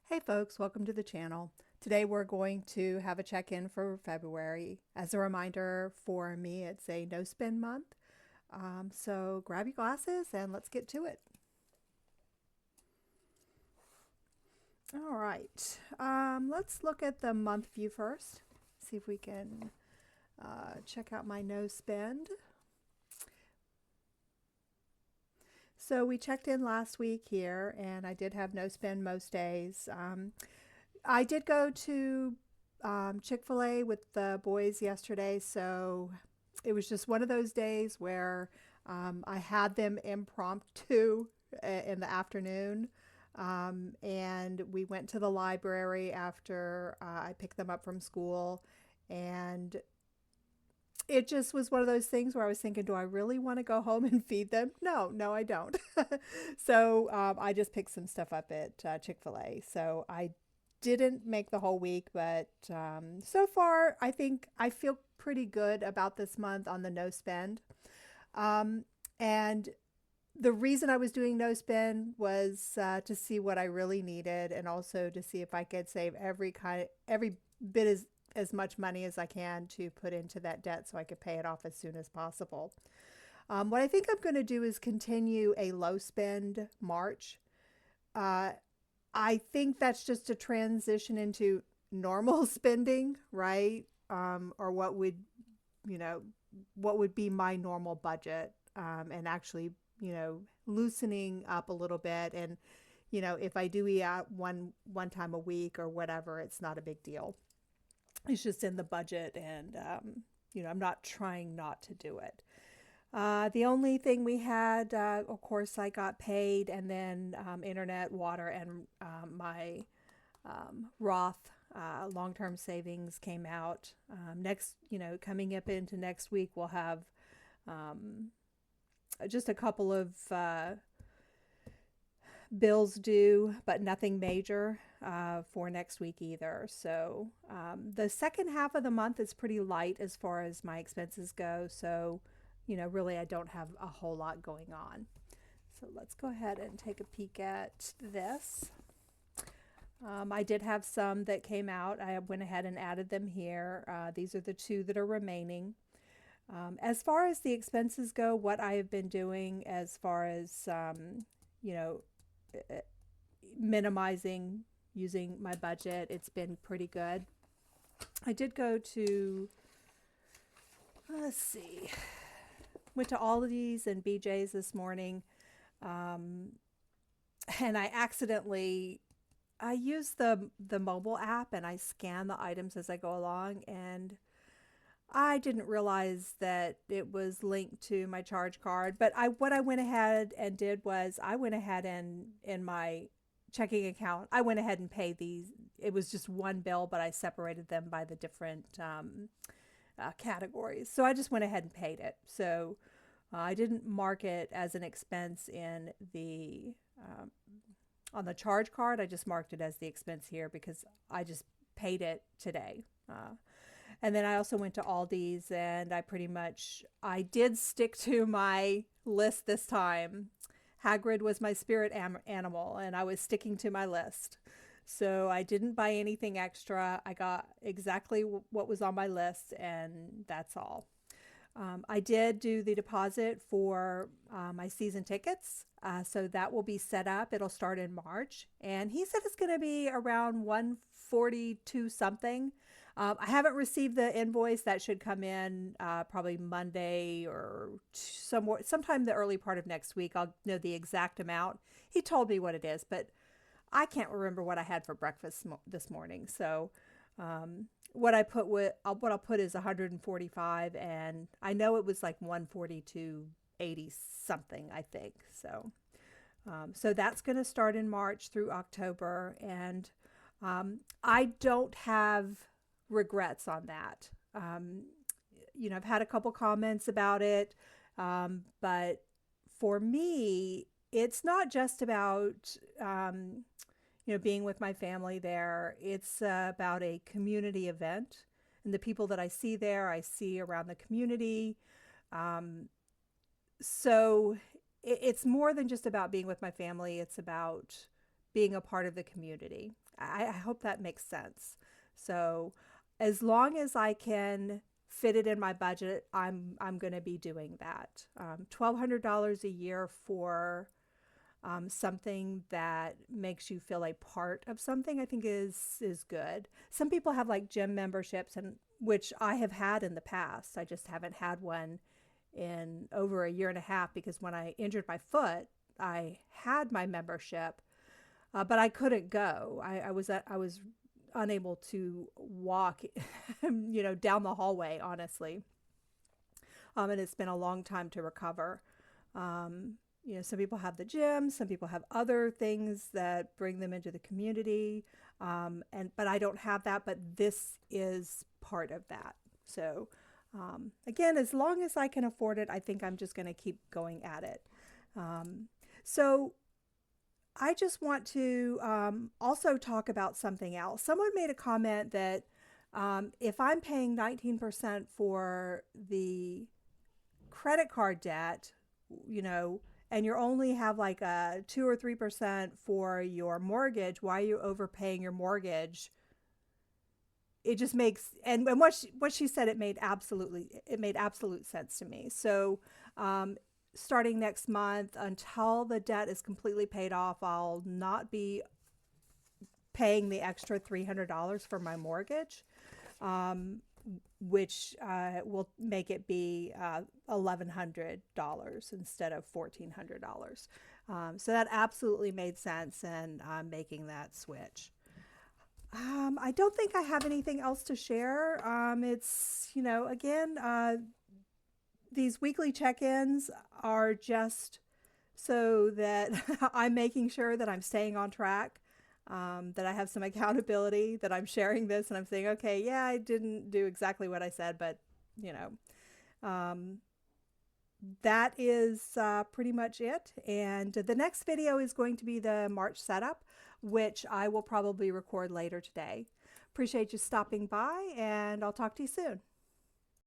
Hey folks, welcome to the channel. Today we're going to have a check-in for February. As a reminder, for me, it's a no spend month. So grab your glasses and let's get to it. All right, let's look at the month view first. See if we can check out my no spend. So we checked in last week here and I did have no spend most days. I did go to Chick-fil-A with the boys yesterday, so it was just one of those days where I had them impromptu in the afternoon. And we went to the library after I picked them up from school. And it just was one of those things where I was thinking, do I really want to go home and feed them? No, no, I don't. So I just picked some stuff up at Chick-fil-A. So I didn't make the whole week, but so far I think I feel pretty good about this month on the no spend. And the reason I was doing no spend was to see what I really needed, and also to see if I could save every bit as much money as I can to put into that debt so I could pay it off as soon as possible. What I think I'm going to do is continue a low spend March. Uh, I think that's just a transition into normal spending, right? Or you know, what would be my normal budget, and actually, loosening up a little bit. And, if I do eat out one time a week or whatever, it's not a big deal. It's just in the budget, and I'm not trying not to do it. The only thing we had, of course, I got paid, and then internet, water, and my Roth long-term savings came out. Next, coming up into next week, we'll have um, just a couple of bills due, but nothing major for next week either. So the second half of the month is pretty light as far as my expenses go. So, really, I don't have a whole lot going on. So let's go ahead and take a peek at this. I did have some that came out. I went ahead and added them here. These are the two that are remaining. As far as the expenses go, what I have been doing as far as, you know, uh, minimizing using my budget, it's been pretty good. I did go to, let's see, went to Aldi's and BJ's this morning, um, and I use the mobile app and I scan the items as I go along, and I didn't realize that it was linked to my charge card. But I went ahead and did was I went ahead and in my checking account, I went ahead and paid these. It was just one bill, but I separated them by the different categories. So I just went ahead and paid it. So I didn't mark it as an expense in the on the charge card. I just marked it as the expense here because I just paid it today. And then I also went to Aldi's, and I did stick to my list this time. Hagrid was my spirit animal, and I was sticking to my list. So I didn't buy anything extra. I got exactly what was on my list, and that's all. I did do the deposit for my season tickets. So that will be set up. It'll start in March. And he said it's going to be around 142 something. I haven't received the invoice. That should come in probably Monday or sometime the early part of next week. I'll know the exact amount. He told me what it is, but I can't remember what I had for breakfast this morning. So what I'll put is 145, and I know it was like 142.80 something, I think. So that's going to start in March through October, and I don't have regrets on that. I've had a couple comments about it, but for me, it's not just about being with my family there. It's about a community event, and the people that I see there, I see around the community. Um, so it's more than just about being with my family. It's about being a part of the community. I hope that makes sense. So as long as I can fit it in my budget, I'm going to be doing that. $1,200 a year for something that makes you feel a part of something, I think is good. Some people have like gym memberships, and which I have had in the past. I just haven't had one in over a year and a half, because when I injured my foot, I had my membership, but I couldn't go. I was unable to walk, down the hallway, honestly. And it's been a long time to recover. Some people have the gym, some people have other things that bring them into the community, but I don't have that. But this is part of that. So again, as long as I can afford it, I think I'm just going to keep going at it. So I just want to also talk about something else. Someone made a comment that if I'm paying 19% for the credit card debt, and you only have like a 2 or 3% for your mortgage, why are you overpaying your mortgage? It just makes, and what she said, it made absolute sense to me. So starting next month, until the debt is completely paid off, I'll not be paying the extra $300 for my mortgage, which will make it be $1,100 instead of $1,400. So that absolutely made sense, and I'm making that switch. I don't think I have anything else to share. It's, again, these weekly check-ins are just so that I'm making sure that I'm staying on track, that I have some accountability, that I'm sharing this and I'm saying, okay, yeah, I didn't do exactly what I said, but, that is pretty much it. And the next video is going to be the March setup, which I will probably record later today. Appreciate you stopping by, and I'll talk to you soon.